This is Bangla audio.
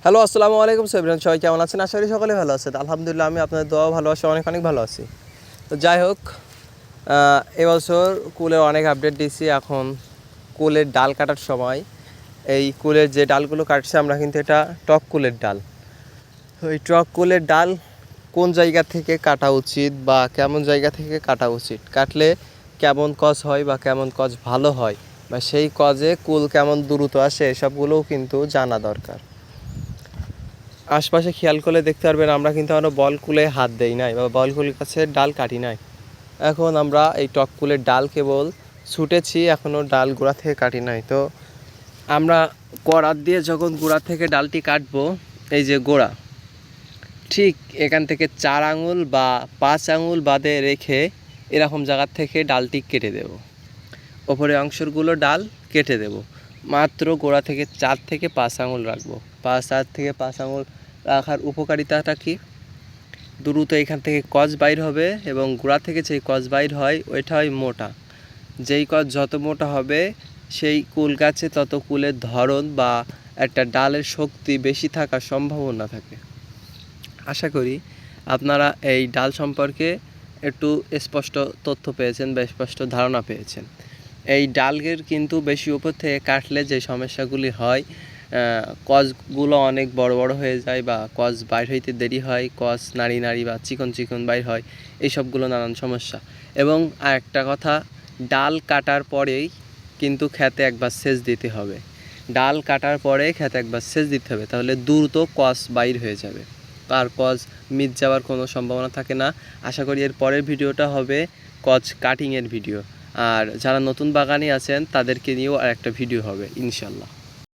হ্যালো, আসসালামু আলাইকুম। সবাই কেমন আছেন? আশা করি সকলে ভালো আছেন। আলহামদুলিল্লাহ, আমি আপনাদের দোয়া ভালোবাসা অনেক ভালো আছি। তো যাই হোক, এবছর কুলের অনেক আপডেট দিয়েছি। এখন কুলের ডাল কাটার সময় এই কুলের যে ডালগুলো কাটছে আমরা কিন্তু এটা টক কুলের ডাল। ওই টক কুলের ডাল কোন জায়গা থেকে কাটা উচিত বা কেমন জায়গা থেকে কাটা উচিত, কাটলে কেমন কজ হয় বা কেমন কজ ভালো হয় বা সেই কজে কুল কেমন দ্রুত আসে, এসবগুলোও কিন্তু জানা দরকার। আশপাশে খেয়াল করলে দেখতে পারবেন আমরা কিন্তু এখনও বল কুলে হাত দেই নাই বা বল কুলের কাছে ডাল কাটি নাই। এখন আমরা এই টক কুলের ডাল কেবল ছুটেছি, এখনও ডাল গোড়া থেকে কাটি নাই। তো আমরা করাত দিয়ে যখন গোড়া থেকে ডালটি কাটবো, এই যে গোড়া ঠিক এখান থেকে 4 আঙুল বা 5 আঙুল বাদে রেখে এরকম জায়গার থেকে ডালটি কেটে দেব। ওপরে অংশগুলো ডাল কেটে দেব। মাত্র গোড়া থেকে 4 থেকে 5 আঙুল রাখবো। 4 থেকে 5 আঙুল রাখার উপকারিতাটা কি? দ্রুত এখান থেকে কজ বাইর হবে এবং গোড়া থেকে যেই কজ বাইর হয় ওইটা হয় মোটা। যেই কজ যত মোটা হবে সেই কুল গাছে তত কুলের ধরন বা একটা ডালের শক্তি বেশি থাকার সম্ভাবনা থাকে। আশা করি আপনারা এই ডাল সম্পর্কে একটু স্পষ্ট তথ্য পেয়েছেন বা স্পষ্ট ধারণা পেয়েছেন। এই ডালের কিন্তু বেশি উপর থেকে কাটলে যে সমস্যাগুলি হয়, কজগুলো অনেক বড় হয়ে যায় বা কজ বাইর হইতে দেরি হয়, কজ নাড়ি বা চিকন বাইর হয়, এইসবগুলো নানান সমস্যা। এবং আরেকটা কথা, ডাল কাটার পরেই কিন্তু খেতে একবার সেচ দিতে হবে। ডাল কাটার পরে খেতে একবার সেচ দিতে হবে, তাহলে দ্রুত কজ বাইর হয়ে যাবে, আর কজ মিট যাওয়ার কোনো সম্ভাবনা থাকে না। আশা করি এর পরের ভিডিওটা হবে কজ কাটিংয়ের ভিডিও, আর যারা নতুন বাগানি আছেন তাদেরকে নিয়েও আর একটা ভিডিও হবে ইনশাল্লাহ।